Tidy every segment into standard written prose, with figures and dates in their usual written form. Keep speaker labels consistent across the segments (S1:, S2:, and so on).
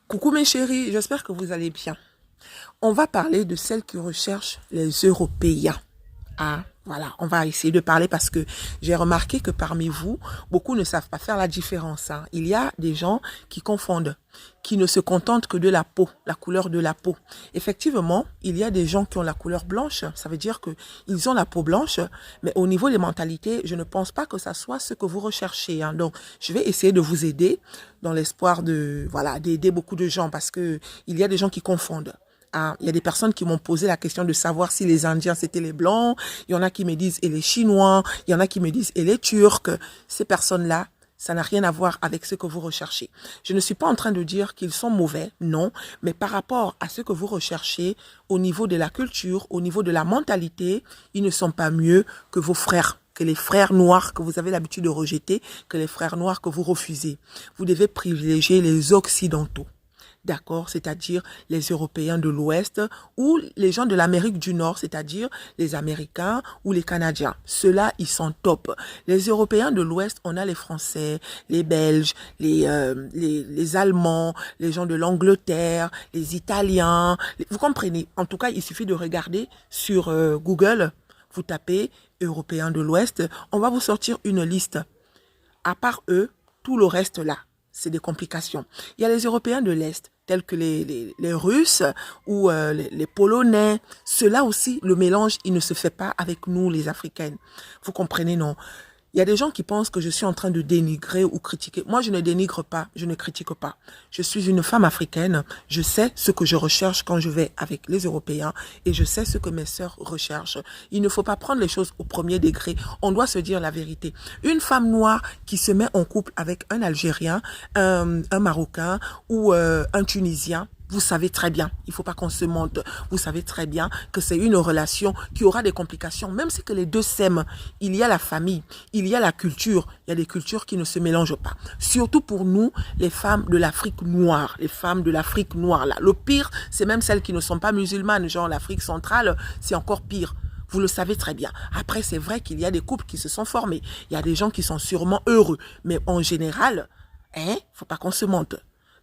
S1: Coucou mes chéris, j'espère que vous allez bien. On va parler de celles qui recherchent les Européens. Ah, voilà, on va essayer de parler parce que j'ai remarqué que parmi vous, beaucoup ne savent pas faire la différence. Il y a des gens qui confondent, qui ne se contentent que de la peau, la couleur de la peau. Effectivement, il y a des gens qui ont la couleur blanche, ça veut dire qu'ils ont la peau blanche, mais au niveau des mentalités, je ne pense pas que ça soit ce que vous recherchez. Donc, je vais essayer de vous aider dans l'espoir de, voilà, d'aider beaucoup de gens parce que il y a des gens qui confondent. Il y a des personnes qui m'ont posé la question de savoir si les Indiens c'était les Blancs. Il y en a qui me disent et les Chinois. Il y en a qui me disent et les Turcs. Ces personnes-là, ça n'a rien à voir avec ce que vous recherchez. Je ne suis pas en train de dire qu'ils sont mauvais, non. Mais par rapport à ce que vous recherchez, au niveau de la culture, au niveau de la mentalité, ils ne sont pas mieux que vos frères, que les frères noirs que vous avez l'habitude de rejeter, que les frères noirs que vous refusez. Vous devez privilégier les Occidentaux. D'accord, c'est-à-dire les Européens de l'Ouest ou les gens de l'Amérique du Nord, c'est-à-dire les Américains ou les Canadiens. Ceux-là, ils sont top. Les Européens de l'Ouest, on a les Français, les Belges, les Allemands, les gens de l'Angleterre, les Italiens. Vous comprenez? En tout cas, il suffit de regarder sur Google, vous tapez Européens de l'Ouest, on va vous sortir une liste. À part eux, tout le reste là, c'est des complications. Il y a les Européens de l'Est, tels que les Russes ou les Polonais. Ceux-là aussi, le mélange, il ne se fait pas avec nous, les Africaines. Vous comprenez, non? Il y a des gens qui pensent que je suis en train de dénigrer ou critiquer. Moi, je ne dénigre pas, je ne critique pas. Je suis une femme africaine. Je sais ce que je recherche quand je vais avec les Européens et je sais ce que mes sœurs recherchent. Il ne faut pas prendre les choses au premier degré. On doit se dire la vérité. Une femme noire qui se met en couple avec un Algérien, un Marocain ou un Tunisien, vous savez très bien, il ne faut pas qu'on se monte, vous savez très bien que c'est une relation qui aura des complications, même si que les deux s'aiment. Il y a la famille, il y a la culture, il y a des cultures qui ne se mélangent pas. Surtout pour nous, les femmes de l'Afrique noire, les femmes de l'Afrique noire. Là. Le pire, c'est même celles qui ne sont pas musulmanes, genre l'Afrique centrale, c'est encore pire. Vous le savez très bien. Après, c'est vrai qu'il y a des couples qui se sont formés. Il y a des gens qui sont sûrement heureux. Mais en général, faut pas qu'on se monte.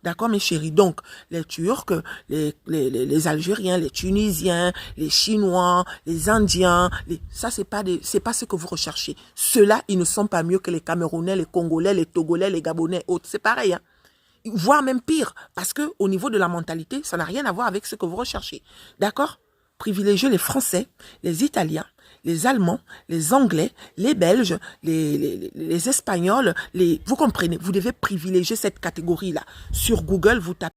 S1: D'accord, mes chéris? Donc, les Turcs, les Algériens, les Tunisiens, les Chinois, les Indiens, ça, c'est pas ce que vous recherchez. Ceux-là, ils ne sont pas mieux que les Camerounais, les Congolais, les Togolais, les Gabonais, autres. C'est pareil, voire même pire. Parce que, au niveau de la mentalité, ça n'a rien à voir avec ce que vous recherchez. D'accord? Privilégiez les Français, les Italiens, les Allemands, les Anglais, les Belges, les Espagnols, vous comprenez, vous devez privilégier cette catégorie-là. Sur Google, vous tapez